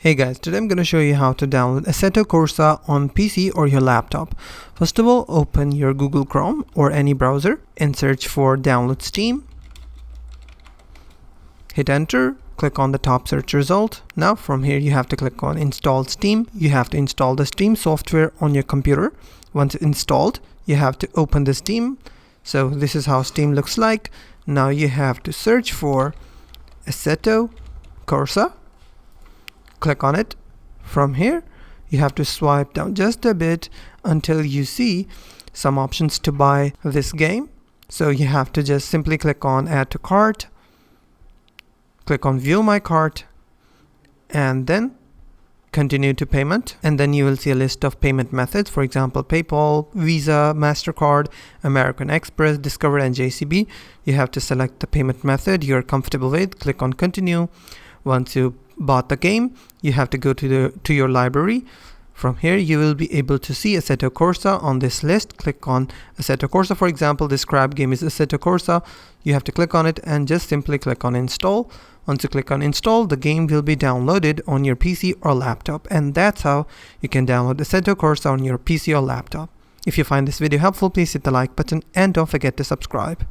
Hey guys, today I'm going to show you how to download Assetto Corsa on PC or your laptop. First of all, open your Google Chrome or any browser and search for Download Steam. Hit enter, click on the top search result. Now from here you have to click on Install Steam. You have to install the Steam software on your computer. Once installed, you have to open the Steam. So this is how Steam looks like. Now you have to search for Assetto Corsa. Click on it. From here you have to swipe down just a bit until you see some options to buy this game. So you have to just simply click on Add to Cart, click on View My Cart, and then continue to payment, and then you will see a list of payment methods, for example PayPal, Visa, MasterCard, American Express, Discover, and JCB. You have to select the payment method you're comfortable with, click on Continue. Once you bought the game, you have to go to your library. From here you will be able to see Assetto Corsa on this list. Click on Assetto Corsa. For example, this crab game is Assetto Corsa. You have to click on it and just simply click on Install. Once you click on Install, the game will be downloaded on your PC or laptop, and that's how you can download Assetto Corsa on your PC or laptop. If you find this video helpful, please hit the like button and don't forget to subscribe.